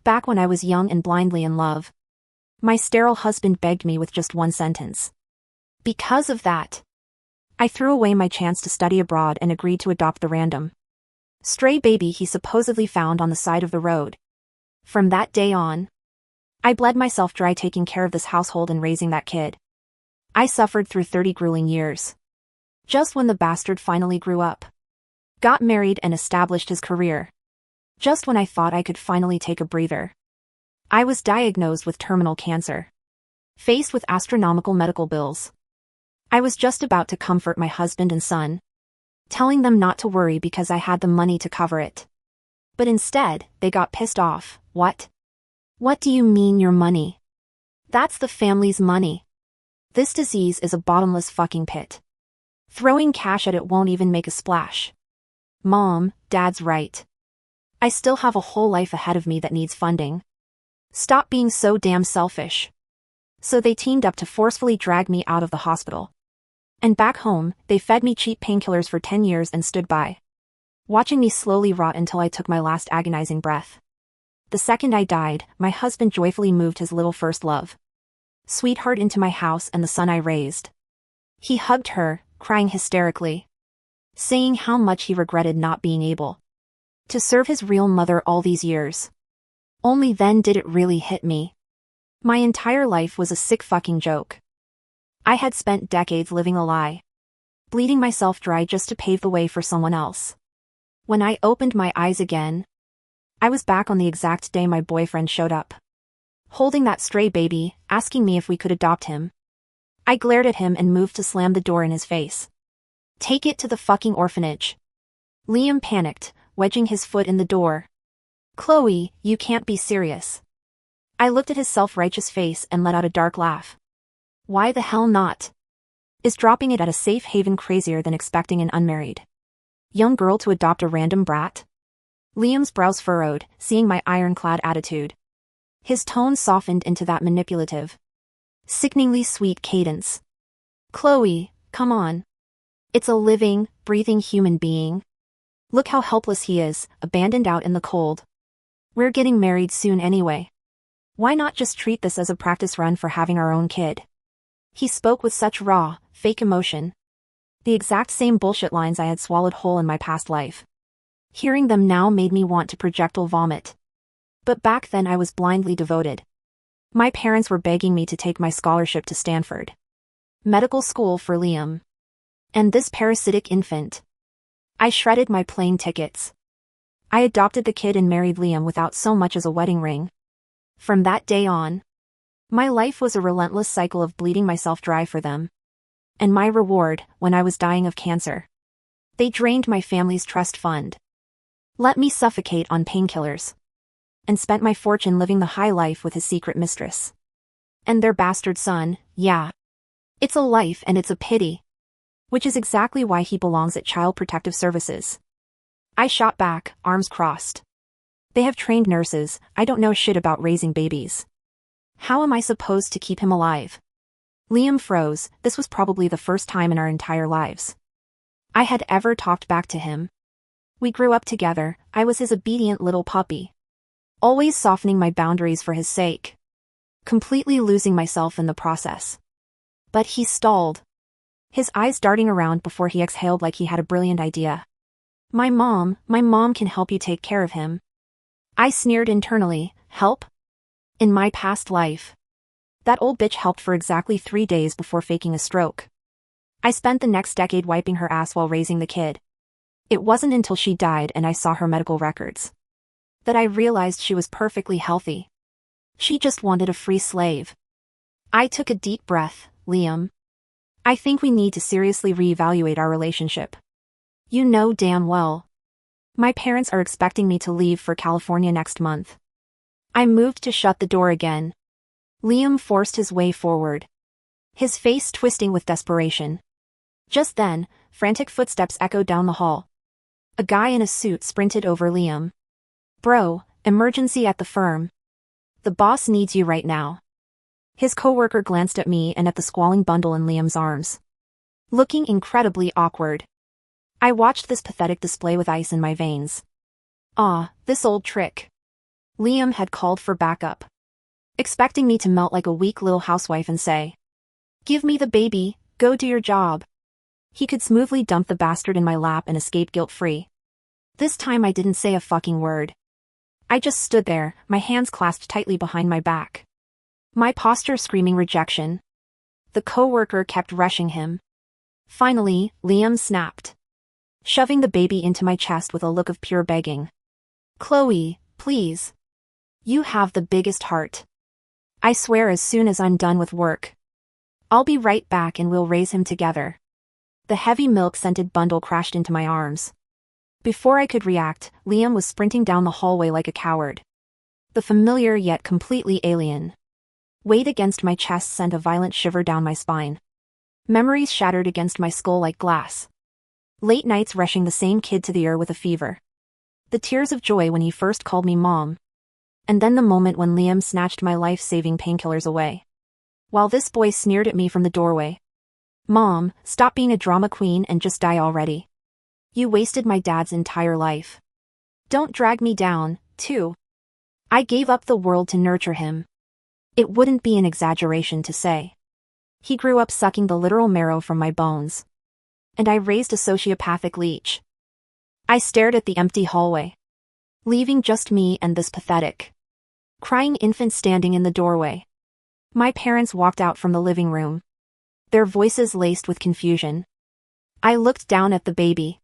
Back when I was young and blindly in love. My sterile husband begged me with just one sentence. Because of that, I threw away my chance to study abroad and agreed to adopt the random stray baby he supposedly found on the side of the road. From that day on, I bled myself dry taking care of this household and raising that kid. I suffered through 30 grueling years. Just when the bastard finally grew up, got married and established his career. Just when I thought I could finally take a breather, I was diagnosed with terminal cancer. Faced with astronomical medical bills, I was just about to comfort my husband and son, telling them not to worry because I had the money to cover it. But instead, they got pissed off. What? What do you mean your money? That's the family's money. This disease is a bottomless fucking pit. Throwing cash at it won't even make a splash. Mom, Dad's right. I still have a whole life ahead of me that needs funding. Stop being so damn selfish. So they teamed up to forcefully drag me out of the hospital. And back home, they fed me cheap painkillers for 10 years and stood by, watching me slowly rot until I took my last agonizing breath. The second I died, my husband joyfully moved his little first love, sweetheart, into my house and the son I raised. He hugged her, crying hysterically, saying how much he regretted not being able to serve his real mother all these years. Only then did it really hit me. My entire life was a sick fucking joke. I had spent decades living a lie, bleeding myself dry just to pave the way for someone else. When I opened my eyes again, I was back on the exact day my boyfriend showed up, holding that stray baby, asking me if we could adopt him. I glared at him and moved to slam the door in his face. Take it to the fucking orphanage. Liam panicked, wedging his foot in the door. Chloe, you can't be serious. I looked at his self-righteous face and let out a dark laugh. Why the hell not? Is dropping it at a safe haven crazier than expecting an unmarried young girl to adopt a random brat? Liam's brows furrowed, seeing my ironclad attitude. His tone softened into that manipulative, sickeningly sweet cadence. Chloe, come on. It's a living, breathing human being. Look how helpless he is, abandoned out in the cold. We're getting married soon anyway. Why not just treat this as a practice run for having our own kid? He spoke with such raw, fake emotion. The exact same bullshit lines I had swallowed whole in my past life. Hearing them now made me want to projectile vomit. But back then I was blindly devoted. My parents were begging me to take my scholarship to Stanford medical school for Liam and this parasitic infant. I shredded my plane tickets. I adopted the kid and married Liam without so much as a wedding ring. From that day on, my life was a relentless cycle of bleeding myself dry for them. And my reward, when I was dying of cancer, they drained my family's trust fund, let me suffocate on painkillers, and spent my fortune living the high life with his secret mistress. And their bastard son, yeah. It's a life and it's a pity. Which is exactly why he belongs at Child Protective Services. I shot back, arms crossed. They have trained nurses, I don't know shit about raising babies. How am I supposed to keep him alive? Liam froze. This was probably the first time in our entire lives I had ever talked back to him. We grew up together, I was his obedient little puppy, always softening my boundaries for his sake, completely losing myself in the process. But he stalled, his eyes darting around before he exhaled like he had a brilliant idea. My mom can help you take care of him. I sneered internally. Help? In my past life, that old bitch helped for exactly 3 days before faking a stroke. I spent the next decade wiping her ass while raising the kid. It wasn't until she died and I saw her medical records that I realized she was perfectly healthy. She just wanted a free slave. I took a deep breath. Liam, I think we need to seriously reevaluate our relationship. You know damn well, my parents are expecting me to leave for California next month. I moved to shut the door again. Liam forced his way forward, his face twisting with desperation. Just then, frantic footsteps echoed down the hall. A guy in a suit sprinted over Liam. Bro, emergency at the firm. The boss needs you right now. His coworker glanced at me and at the squalling bundle in Liam's arms, looking incredibly awkward. I watched this pathetic display with ice in my veins. Ah, this old trick. Liam had called for backup, expecting me to melt like a weak little housewife and say, "Give me the baby, go do your job." He could smoothly dump the bastard in my lap and escape guilt-free. This time I didn't say a fucking word. I just stood there, my hands clasped tightly behind my back. My posture screaming rejection. The coworker kept rushing him. Finally, Liam snapped, shoving the baby into my chest with a look of pure begging. "Chloe, please. You have the biggest heart. I swear as soon as I'm done with work, I'll be right back and we'll raise him together." The heavy milk-scented bundle crashed into my arms. Before I could react, Liam was sprinting down the hallway like a coward. The familiar yet completely alien weight against my chest sent a violent shiver down my spine. Memories shattered against my skull like glass. Late nights rushing the same kid to the ER with a fever. The tears of joy when he first called me mom. And then the moment when Liam snatched my life-saving painkillers away. While this boy sneered at me from the doorway. "Mom, stop being a drama queen and just die already. You wasted my dad's entire life. Don't drag me down, too." I gave up the world to nurture him. It wouldn't be an exaggeration to say he grew up sucking the literal marrow from my bones. And I raised a sociopathic leech. I stared at the empty hallway, leaving just me and this pathetic, crying infant standing in the doorway. My parents walked out from the living room, their voices laced with confusion. I looked down at the baby,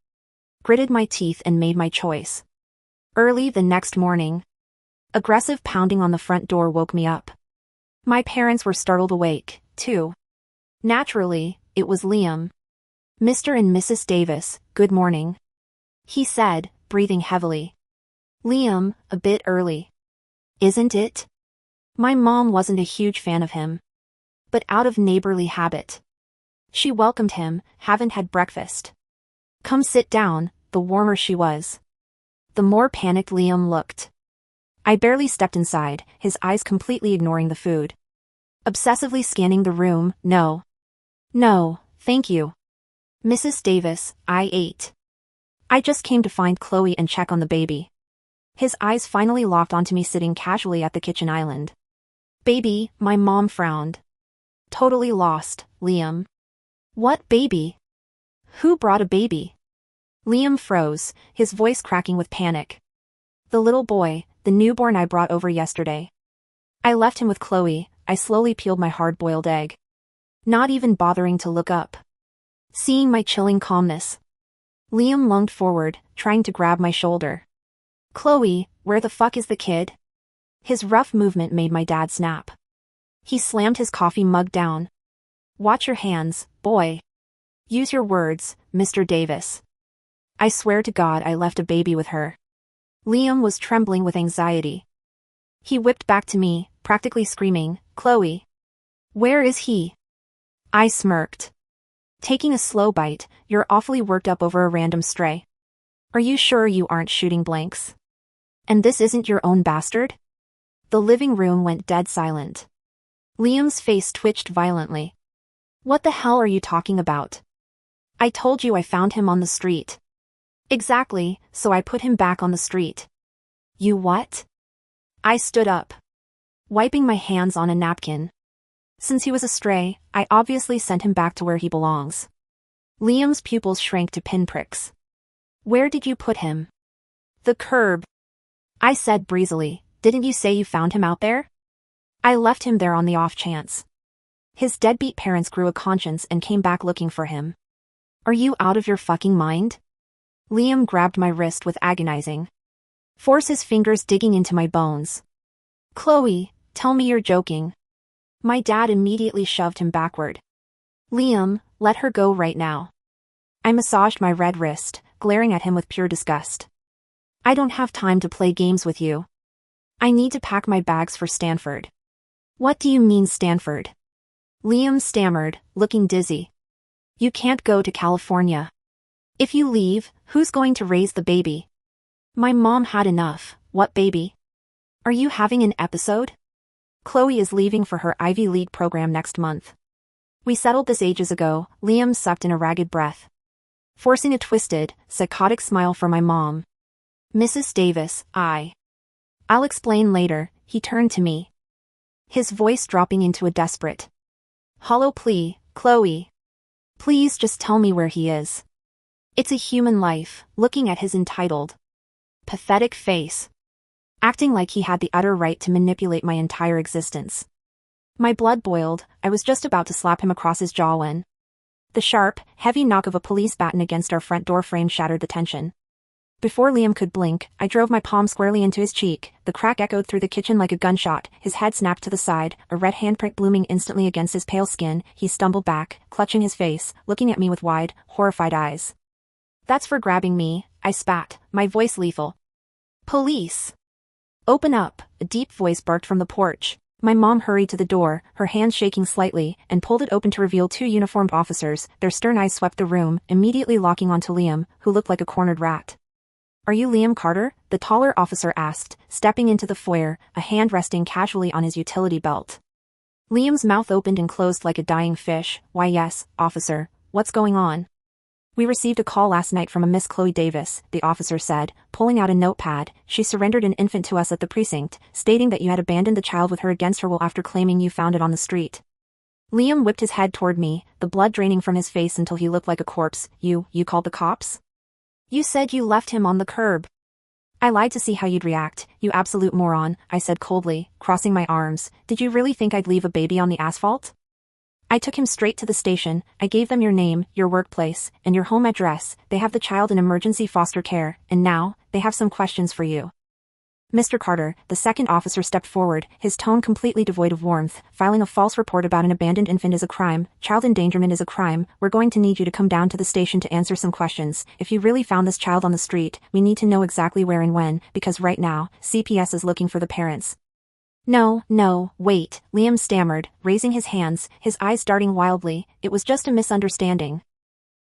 gritted my teeth and made my choice. Early the next morning, aggressive pounding on the front door woke me up. My parents were startled awake, too. Naturally, it was Liam. "Mr. and Mrs. Davis, good morning," he said, breathing heavily. "Liam, a bit early, isn't it?" My mom wasn't a huge fan of him, but out of neighborly habit, she welcomed him. "Haven't had breakfast. Come sit down." The warmer she was, the more panicked Liam looked. I barely stepped inside, his eyes completely ignoring the food. Obsessively scanning the room. "No. No, thank you, Mrs. Davis, I ate. I just came to find Chloe and check on the baby." His eyes finally locked onto me sitting casually at the kitchen island. "Baby," my mom frowned. "Totally lost, Liam." "What baby? Who brought a baby?" Liam froze, his voice cracking with panic. "The little boy, the newborn I brought over yesterday. I left him with Chloe." I slowly peeled my hard-boiled egg, not even bothering to look up. Seeing my chilling calmness, Liam lunged forward, trying to grab my shoulder. "Chloe, where the fuck is the kid?" His rough movement made my dad snap. He slammed his coffee mug down. "Watch your hands, boy. Use your words, Mr. Davis. I swear to God I left a baby with her." Liam was trembling with anxiety. He whipped back to me, practically screaming, "Chloe, where is he?" I smirked, taking a slow bite. "You're awfully worked up over a random stray. Are you sure you aren't shooting blanks? And this isn't your own bastard?" The living room went dead silent. Liam's face twitched violently. "What the hell are you talking about? I told you I found him on the street." "Exactly, so I put him back on the street." "You what?" I stood up, wiping my hands on a napkin. "Since he was a stray, I obviously sent him back to where he belongs." Liam's pupils shrank to pinpricks. "Where did you put him?" "The curb," I said breezily. "Didn't you say you found him out there?" "I left him there on the off chance. His deadbeat parents grew a conscience and came back looking for him." "Are you out of your fucking mind?" Liam grabbed my wrist with agonizing force, his fingers digging into my bones. "Chloe, tell me you're joking." My dad immediately shoved him backward. "Liam, let her go right now." I massaged my red wrist, glaring at him with pure disgust. "I don't have time to play games with you. I need to pack my bags for Stanford." "What do you mean Stanford?" Liam stammered, looking dizzy. "You can't go to California. If you leave, who's going to raise the baby?" My mom had enough. "What baby? Are you having an episode?" "Chloe is leaving for her Ivy League program next month. We settled this ages ago." Liam sucked in a ragged breath, forcing a twisted, psychotic smile for my mom. "Mrs. Davis, I I'll explain later, he turned to me, his voice dropping into a desperate, hollow plea. Chloe, please just tell me where he is. It's a human life. Looking at his entitled, pathetic face, acting like he had the utter right to manipulate my entire existence. My blood boiled. I was just about to slap him across his jaw when the sharp, heavy knock of a police baton against our front door frame shattered the tension. Before Liam could blink, I drove my palm squarely into his cheek. The crack echoed through the kitchen like a gunshot. His head snapped to the side, a red handprint blooming instantly against his pale skin. He stumbled back, clutching his face, looking at me with wide, horrified eyes. That's for grabbing me, I spat, my voice lethal. Police! Open up, a deep voice barked from the porch. My mom hurried to the door, her hands shaking slightly, and pulled it open to reveal two uniformed officers. Their stern eyes swept the room, immediately locking onto Liam, who looked like a cornered rat. Are you Liam Carter? The taller officer asked, stepping into the foyer, a hand resting casually on his utility belt. Liam's mouth opened and closed like a dying fish. Why yes, officer, what's going on? We received a call last night from a Miss Chloe Davis, the officer said, pulling out a notepad. She surrendered an infant to us at the precinct, stating that you had abandoned the child with her against her will after claiming you found it on the street. Liam whipped his head toward me, the blood draining from his face until he looked like a corpse. You called the cops? You said you left him on the curb. I lied to see how you'd react, you absolute moron, I said coldly, crossing my arms. Did you really think I'd leave a baby on the asphalt? I took him straight to the station. I gave them your name, your workplace, and your home address. They have the child in emergency foster care, and now, they have some questions for you. Mr. Carter, the second officer stepped forward, his tone completely devoid of warmth. Filing a false report about an abandoned infant is a crime. Child endangerment is a crime. We're going to need you to come down to the station to answer some questions. If you really found this child on the street, we need to know exactly where and when, because right now, CPS is looking for the parents. No, wait, Liam stammered, raising his hands, his eyes darting wildly. It was just a misunderstanding.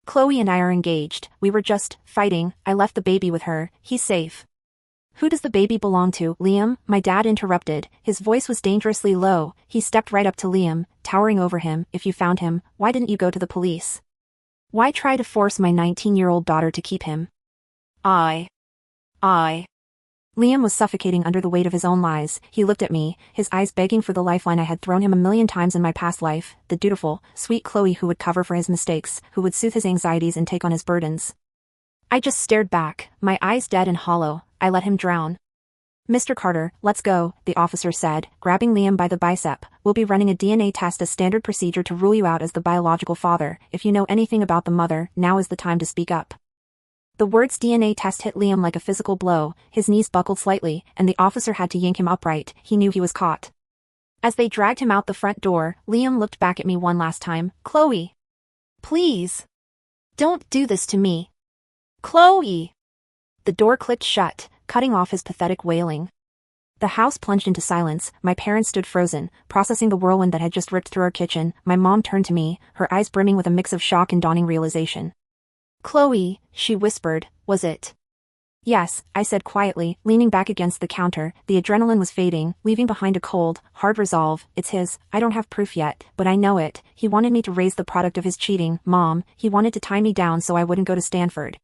Chloe and I are engaged. We were just fighting. I left the baby with her. He's safe. Who does the baby belong to, Liam? My dad interrupted. His voice was dangerously low. He stepped right up to Liam, towering over him. If you found him, why didn't you go to the police? Why try to force my 19-year-old daughter to keep him? I. Liam was suffocating under the weight of his own lies. He looked at me, his eyes begging for the lifeline I had thrown him a million times in my past life, the dutiful, sweet Chloe who would cover for his mistakes, who would soothe his anxieties and take on his burdens. I just stared back, my eyes dead and hollow. I let him drown. Mr. Carter, let's go, the officer said, grabbing Liam by the bicep. We'll be running a DNA test as standard procedure to rule you out as the biological father. If you know anything about the mother, now is the time to speak up. The words DNA test hit Liam like a physical blow. His knees buckled slightly, and the officer had to yank him upright. He knew he was caught. As they dragged him out the front door, Liam looked back at me one last time. Chloe. Please. Don't do this to me. Chloe. The door clicked shut, cutting off his pathetic wailing. The house plunged into silence. My parents stood frozen, processing the whirlwind that had just ripped through our kitchen. My mom turned to me, her eyes brimming with a mix of shock and dawning realization. Chloe, she whispered, was it? Yes, I said quietly, leaning back against the counter. The adrenaline was fading, leaving behind a cold, hard resolve. It's his. I don't have proof yet, but I know it. He wanted me to raise the product of his cheating. Mom, he wanted to tie me down so I wouldn't go to Stanford.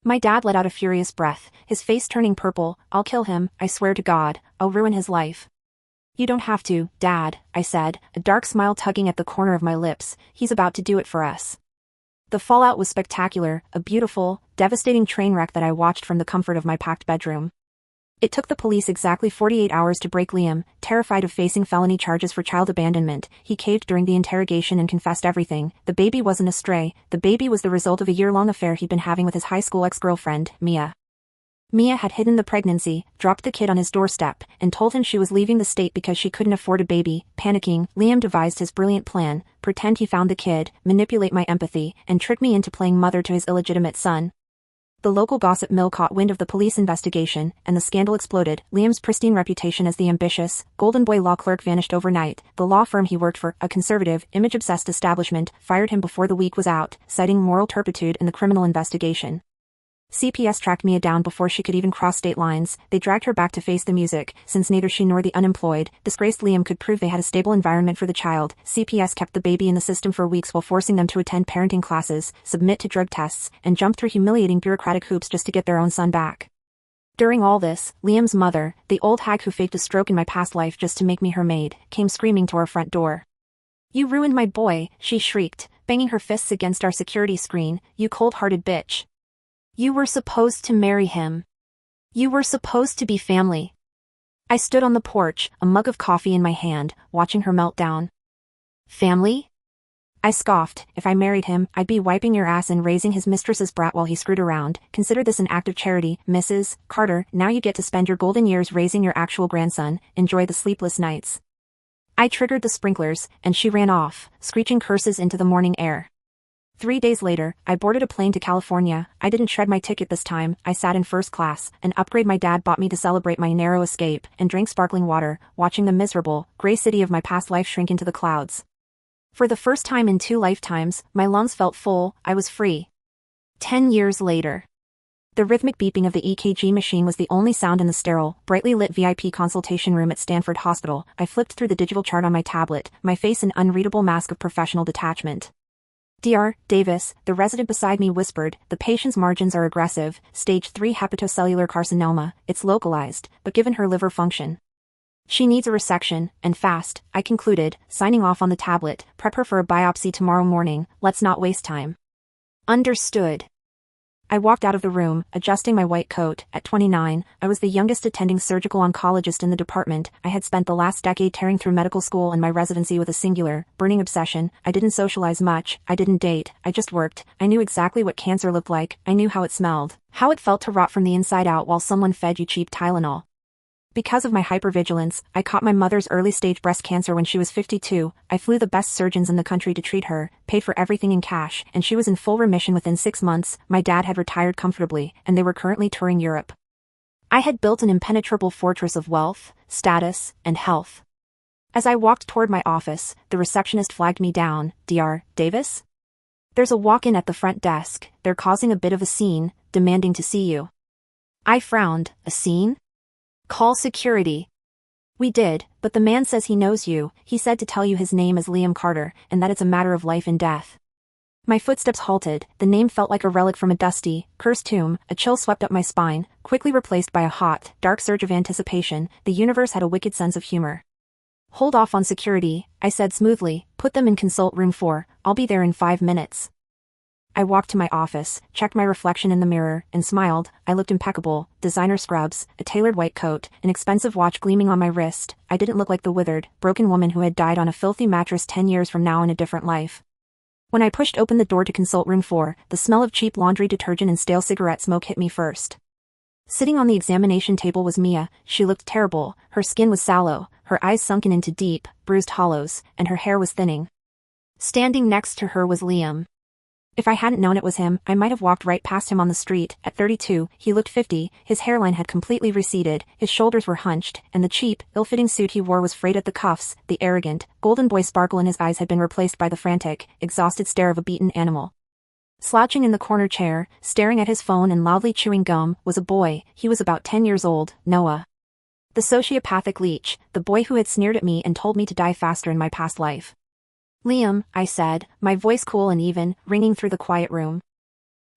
My dad let out a furious breath, his face turning purple. I'll kill him, I swear to God. I'll ruin his life. You don't have to, Dad, I said, a dark smile tugging at the corner of my lips. He's about to do it for us. The fallout was spectacular, a beautiful, devastating train wreck that I watched from the comfort of my packed bedroom. It took the police exactly 48 hours to break Liam. Terrified of facing felony charges for child abandonment, he caved during the interrogation and confessed everything. The baby wasn't a stray. The baby was the result of a year-long affair he'd been having with his high school ex-girlfriend, Mia. Mia had hidden the pregnancy, dropped the kid on his doorstep, and told him she was leaving the state because she couldn't afford a baby. Panicking, Liam devised his brilliant plan: pretend he found the kid, manipulate my empathy, and trick me into playing mother to his illegitimate son. The local gossip mill caught wind of the police investigation, and the scandal exploded. Liam's pristine reputation as the ambitious, golden boy law clerk vanished overnight. The law firm he worked for, a conservative, image-obsessed establishment, fired him before the week was out, citing moral turpitude in the criminal investigation. CPS tracked Mia down before she could even cross state lines. They dragged her back to face the music, since neither she nor the unemployed, disgraced Liam could prove they had a stable environment for the child. CPS kept the baby in the system for weeks while forcing them to attend parenting classes, submit to drug tests, and jump through humiliating bureaucratic hoops just to get their own son back. During all this, Liam's mother, the old hag who faked a stroke in my past life just to make me her maid, came screaming to our front door. "You ruined my boy," she shrieked, banging her fists against our security screen, "you cold-hearted bitch. You were supposed to marry him. You were supposed to be family." I stood on the porch, a mug of coffee in my hand, watching her melt down. "Family?" I scoffed. "If I married him, I'd be wiping your ass and raising his mistress's brat while he screwed around. Consider this an act of charity, Mrs. Carter. Now you get to spend your golden years raising your actual grandson. Enjoy the sleepless nights." I triggered the sprinklers, and she ran off, screeching curses into the morning air. 3 days later, I boarded a plane to California. I didn't shred my ticket this time. I sat in first class, an upgrade my dad bought me to celebrate my narrow escape, and drank sparkling water, watching the miserable, gray city of my past life shrink into the clouds. For the first time in 2 lifetimes, my lungs felt full. I was free. 10 years later. The rhythmic beeping of the EKG machine was the only sound in the sterile, brightly lit VIP consultation room at Stanford Hospital. I flipped through the digital chart on my tablet, my face an unreadable mask of professional detachment. "Dr. Davis," the resident beside me whispered, "the patient's margins are aggressive, stage 3 hepatocellular carcinoma. It's localized, but given her liver function, she needs a resection, and fast," I concluded, signing off on the tablet. "Prep her for a biopsy tomorrow morning. Let's not waste time." Understood. I walked out of the room, adjusting my white coat. At 29, I was the youngest attending surgical oncologist in the department. I had spent the last decade tearing through medical school and my residency with a singular, burning obsession. I didn't socialize much, I didn't date, I just worked. I knew exactly what cancer looked like, I knew how it smelled, how it felt to rot from the inside out while someone fed you cheap Tylenol. Because of my hypervigilance, I caught my mother's early-stage breast cancer when she was 52. I flew the best surgeons in the country to treat her, paid for everything in cash, and she was in full remission within 6 months. My dad had retired comfortably, and they were currently touring Europe. I had built an impenetrable fortress of wealth, status, and health. As I walked toward my office, the receptionist flagged me down. "Dr. Davis? There's a walk-in at the front desk. They're causing a bit of a scene, demanding to see you." I frowned. "A scene? Call security." "We did, but the man says he knows you. He said to tell you his name is Liam Carter, and that it's a matter of life and death." My footsteps halted. The name felt like a relic from a dusty, cursed tomb. A chill swept up my spine, quickly replaced by a hot, dark surge of anticipation. The universe had a wicked sense of humor. "Hold off on security," I said smoothly. "Put them in consult room 4. I'll be there in 5 minutes." I walked to my office, checked my reflection in the mirror, and smiled. I looked impeccable, designer scrubs, a tailored white coat, an expensive watch gleaming on my wrist. I didn't look like the withered, broken woman who had died on a filthy mattress 10 years from now in a different life. When I pushed open the door to consult room 4, the smell of cheap laundry detergent and stale cigarette smoke hit me first. Sitting on the examination table was Mia. She looked terrible. Her skin was sallow, her eyes sunken into deep, bruised hollows, and her hair was thinning. Standing next to her was Liam. If I hadn't known it was him, I might have walked right past him on the street. At 32, he looked 50, his hairline had completely receded, his shoulders were hunched, and the cheap, ill-fitting suit he wore was frayed at the cuffs. The arrogant, golden boy sparkle in his eyes had been replaced by the frantic, exhausted stare of a beaten animal. Slouching in the corner chair, staring at his phone and loudly chewing gum, was a boy. He was about 10 years old, Noah. The sociopathic leech, the boy who had sneered at me and told me to die faster in my past life. "Liam," I said, my voice cool and even, ringing through the quiet room.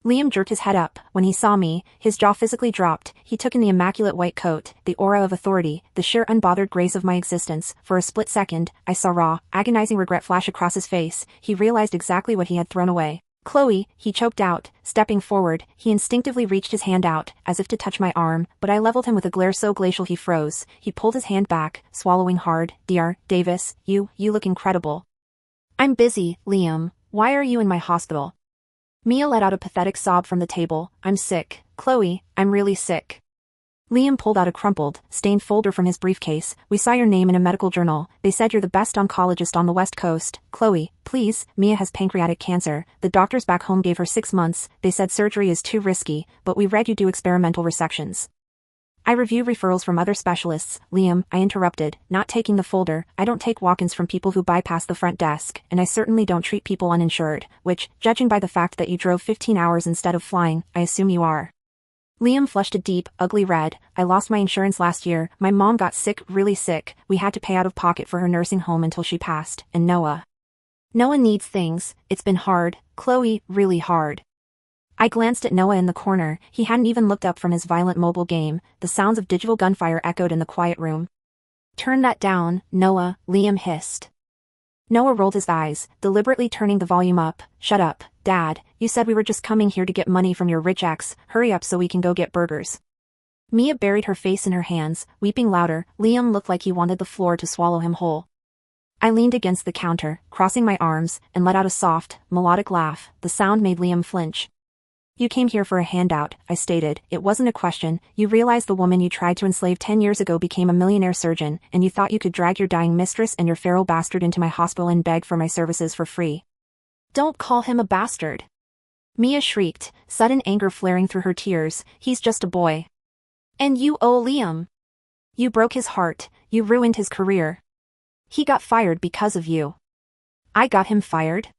Liam jerked his head up. When he saw me, his jaw physically dropped. He took in the immaculate white coat, the aura of authority, the sheer unbothered grace of my existence. For a split second, I saw raw, agonizing regret flash across his face. He realized exactly what he had thrown away. "Chloe," he choked out, stepping forward. He instinctively reached his hand out, as if to touch my arm, but I leveled him with a glare so glacial he froze. He pulled his hand back, swallowing hard. "Dr. Davis, you look incredible." "I'm busy, Liam. Why are you in my hospital?" Mia let out a pathetic sob from the table. "I'm sick, Chloe, I'm really sick." Liam pulled out a crumpled, stained folder from his briefcase. "We saw your name in a medical journal. They said you're the best oncologist on the West Coast. Chloe, please, Mia has pancreatic cancer. The doctors back home gave her 6 months. They said surgery is too risky, but we read you do experimental resections." "I review referrals from other specialists, Liam," I interrupted, not taking the folder. "I don't take walk-ins from people who bypass the front desk, and I certainly don't treat people uninsured, which, judging by the fact that you drove 15 hours instead of flying, I assume you are." Liam flushed a deep, ugly red. "I lost my insurance last year. My mom got sick, really sick. We had to pay out of pocket for her nursing home until she passed, and Noah needs things. It's been hard, Chloe, really hard." I glanced at Noah in the corner. He hadn't even looked up from his violent mobile game. The sounds of digital gunfire echoed in the quiet room. "Turn that down, Noah," Liam hissed. Noah rolled his eyes, deliberately turning the volume up. "Shut up, Dad. You said we were just coming here to get money from your rich ex. Hurry up so we can go get burgers." Mia buried her face in her hands, weeping louder. Liam looked like he wanted the floor to swallow him whole. I leaned against the counter, crossing my arms, and let out a soft, melodic laugh. The sound made Liam flinch. "You came here for a handout," I stated. "It wasn't a question. You realized the woman you tried to enslave 10 years ago became a millionaire surgeon, and you thought you could drag your dying mistress and your feral bastard into my hospital and beg for my services for free." "Don't call him a bastard," Mia shrieked, sudden anger flaring through her tears. "He's just a boy. And you owe Liam. You broke his heart, you ruined his career. He got fired because of you." "I got him fired?"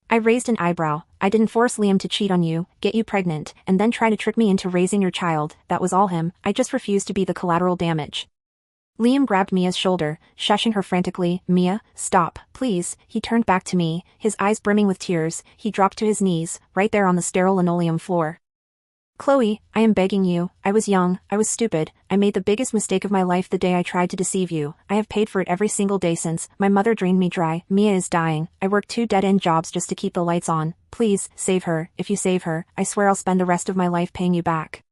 I raised an eyebrow. "I didn't force Liam to cheat on you, get you pregnant, and then try to trick me into raising your child. That was all him. I just refused to be the collateral damage." Liam grabbed Mia's shoulder, shushing her frantically. "Mia, stop, please." He turned back to me, his eyes brimming with tears. He dropped to his knees, right there on the sterile linoleum floor. "Chloe, I am begging you. I was young, I was stupid, I made the biggest mistake of my life the day I tried to deceive you. I have paid for it every single day since. My mother drained me dry. Mia is dying. I worked 2 dead-end jobs just to keep the lights on. Please, save her. If you save her, I swear I'll spend the rest of my life paying you back."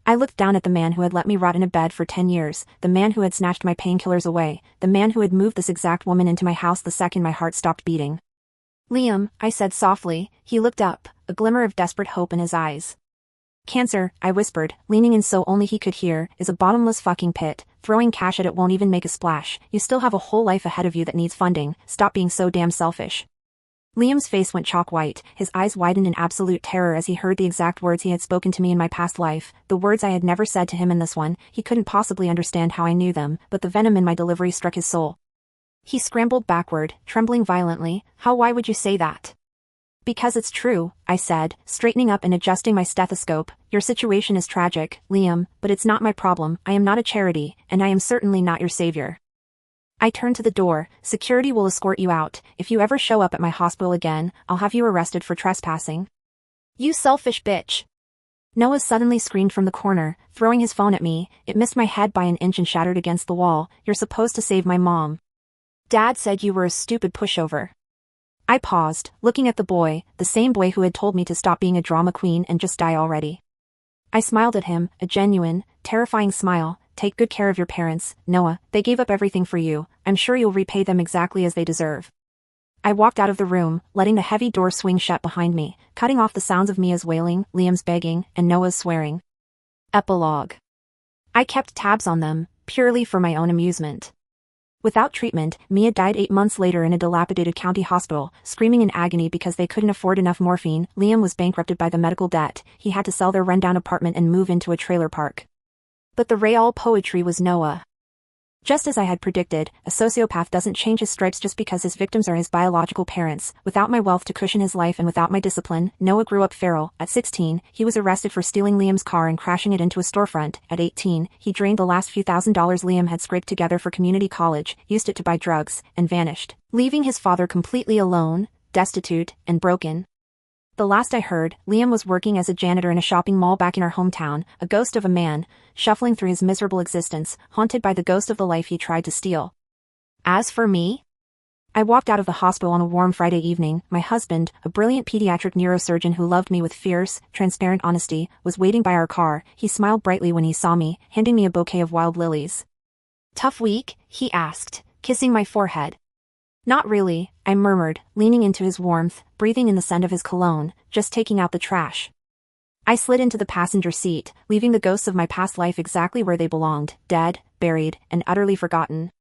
I looked down at the man who had let me rot in a bed for 10 years, the man who had snatched my painkillers away, the man who had moved this exact woman into my house the second my heart stopped beating. "Liam," I said softly. He looked up, a glimmer of desperate hope in his eyes. "Cancer," I whispered, leaning in so only he could hear, "is a bottomless fucking pit. Throwing cash at it won't even make a splash. You still have a whole life ahead of you that needs funding. Stop being so damn selfish." Liam's face went chalk white, his eyes widened in absolute terror as he heard the exact words he had spoken to me in my past life, the words I had never said to him in this one. He couldn't possibly understand how I knew them, but the venom in my delivery struck his soul. He scrambled backward, trembling violently. Why would you say that?" "Because it's true," I said, straightening up and adjusting my stethoscope. "Your situation is tragic, Liam, but it's not my problem. I am not a charity, and I am certainly not your savior." I turned to the door. "Security will escort you out. If you ever show up at my hospital again, I'll have you arrested for trespassing." "You selfish bitch." Noah suddenly screamed from the corner, throwing his phone at me. It missed my head by an inch and shattered against the wall. "You're supposed to save my mom. Dad said you were a stupid pushover." I paused, looking at the boy, the same boy who had told me to stop being a drama queen and just die already. I smiled at him, a genuine, terrifying smile. "Take good care of your parents, Noah. They gave up everything for you. I'm sure you'll repay them exactly as they deserve." I walked out of the room, letting the heavy door swing shut behind me, cutting off the sounds of Mia's wailing, Liam's begging, and Noah's swearing. Epilogue. I kept tabs on them, purely for my own amusement. Without treatment, Mia died 8 months later in a dilapidated county hospital, screaming in agony because they couldn't afford enough morphine. Liam was bankrupted by the medical debt. He had to sell their rundown apartment and move into a trailer park. But the real poetry was Noah. Just as I had predicted, a sociopath doesn't change his stripes just because his victims are his biological parents. Without my wealth to cushion his life and without my discipline, Noah grew up feral. At 16, he was arrested for stealing Liam's car and crashing it into a storefront. At 18, he drained the last few $1,000s Liam had scraped together for community college, used it to buy drugs, and vanished, leaving his father completely alone, destitute, and broken. The last I heard, Liam was working as a janitor in a shopping mall back in our hometown, a ghost of a man, shuffling through his miserable existence, haunted by the ghost of the life he tried to steal. As for me, I walked out of the hospital on a warm Friday evening. My husband, a brilliant pediatric neurosurgeon who loved me with fierce, transparent honesty, was waiting by our car. He smiled brightly when he saw me, handing me a bouquet of wild lilies. "Tough week?" he asked, kissing my forehead. "Not really," I murmured, leaning into his warmth, breathing in the scent of his cologne, "just taking out the trash." I slid into the passenger seat, leaving the ghosts of my past life exactly where they belonged, dead, buried, and utterly forgotten.